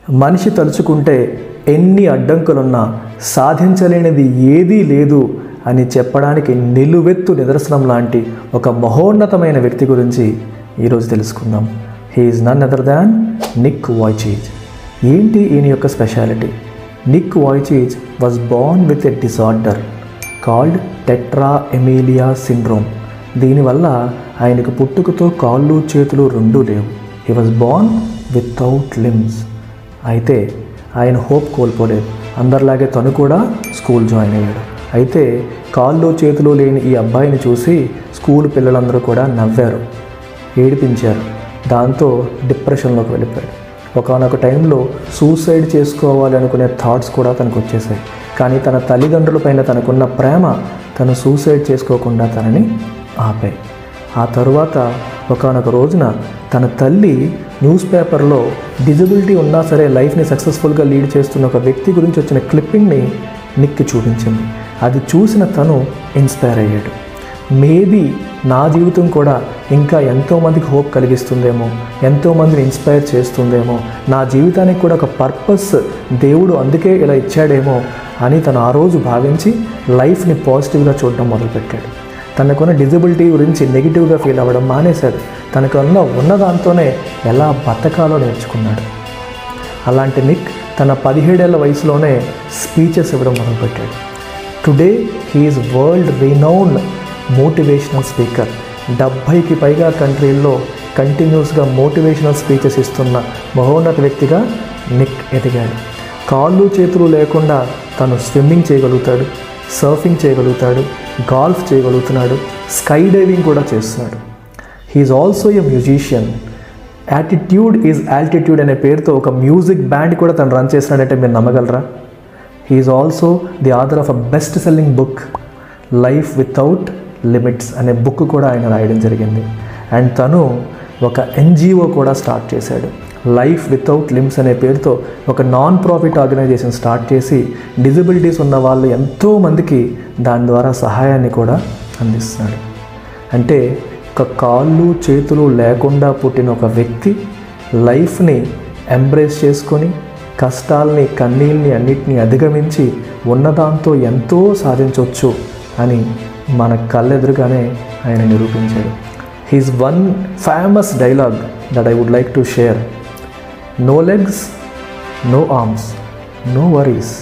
మనిషి తలుచుకుంటే ఎన్ని అడ్డంకులున్నా సాధించలేనిది ఏదీ లేదు అని చెప్పడానికి నిలువెత్తు నిదర్శనం లాంటి ఒక మహోన్నతమైన వ్యక్తి గురించి ఈరోజు తెలుసుకుందాం. He is none other than Nick Vujicic. ఏంటి ఈయన యొక్క speciality? Nick Vujicic was born with a disorder called tetra amelia syndrome. దీనివల్ల ఆయనకు పుట్టుకతో కాళ్ళు చేతులు రెండూ లేవు. He was born without limbs. అయితే ఆయన హోప్ కోల్పోలేదు. అందరిలాగే తను కూడా స్కూల్ జాయిన్ అయ్యాడు. అయితే కాళ్ళు చేతులు లేని ఈ అబ్బాయిని చూసి స్కూల్ పిల్లలందరూ కూడా నవ్వారు, ఏడిపించారు. దాంతో డిప్రెషన్లోకి వెళ్ళిపోయాడు. ఒకానొక టైంలో సూసైడ్ చేసుకోవాలి అనుకునే థాట్స్ కూడా తనకు వచ్చేసాయి. కానీ తన తల్లిదండ్రుల పైన తనకున్న ప్రేమ తను సూసైడ్ చేసుకోకుండా తనని ఆపాయి. ఆ తరువాత ఒకానొక రోజున తన తల్లి న్యూస్ పేపర్లో డిజబిలిటీ ఉన్నా సరే లైఫ్ని సక్సెస్ఫుల్గా లీడ్ చేస్తున్న ఒక వ్యక్తి గురించి వచ్చిన క్లిప్పింగ్ని నిక్కి చూపించింది. అది చూసిన తను ఇన్స్పైర్ అయ్యాడు. మేబీ నా జీవితం కూడా ఇంకా ఎంతోమందికి హోప్ కలిగిస్తుందేమో, ఎంతోమందిని ఇన్స్పైర్ చేస్తుందేమో, నా జీవితానికి కూడా ఒక పర్పస్ దేవుడు అందుకే ఇలా ఇచ్చాడేమో అని తను ఆ రోజు భావించి లైఫ్ని పాజిటివ్గా చూడడం మొదలుపెట్టాడు. తనకున్న డిజబిలిటీ గురించి నెగిటివ్గా ఫీల్ అవ్వడం మానేశాడు. తనకున్న ఉన్నదాంతోనే ఎలా బతకాలో నేర్చుకున్నాడు. అలాంటి నిక్ తన 17 ఏళ్ల వయసులోనే స్పీచెస్ ఇవ్వడం మొదలుపెట్టాడు. Today he is world renowned motivational speaker. 70కి పైగా కంట్రీల్లో కంటిన్యూస్గా మోటివేషనల్ స్పీచెస్ ఇస్తున్న మహోన్నత వ్యక్తిగా నిక్ ఎదిగాడు. కాళ్ళు చేతులు లేకుండా తను స్విమ్మింగ్ చేయగలుగుతాడు, సర్ఫింగ్ చేయగలుగుతాడు, గాల్ఫ్ చేయగలుగుతున్నాడు, స్కై డైవింగ్ కూడా చేస్తున్నాడు. He is also a musician. Attitude is altitude అనే పేరుతో ఒక మ్యూజిక్ బ్యాండ్ కూడా తను రన్ చేస్తున్నాడంటే మీరు నమ్మగలరా? He is also the author of a best selling book life without limits అనే బుక్ కూడా ఆయన రాయడం జరిగింది. అండ్ తను ఒక ఎన్జిఓ కూడా స్టార్ట్ చేశాడు. లైఫ్ వితౌట్ లిమ్స్ అనే పేరుతో ఒక నాన్ ప్రాఫిట్ ఆర్గనైజేషన్ స్టార్ట్ చేసి డిజబిలిటీస్ ఉన్న వాళ్ళు ఎంతోమందికి దాని ద్వారా సహాయాన్ని కూడా అందిస్తున్నాడు. అంటే ఒక కాళ్ళు చేతులు లేకుండా పుట్టిన ఒక వ్యక్తి లైఫ్ని ఎంబ్రేస్ చేసుకొని కష్టాలని కన్నీళ్ళని అన్నిటినీ అధిగమించి ఉన్నదాంతో ఎంతో సాధించవచ్చు అని మన కళ్ళెదురుగానే ఆయన నిరూపించాడు. He's one famous dialogue that I would like to share: no legs, no arms, no worries.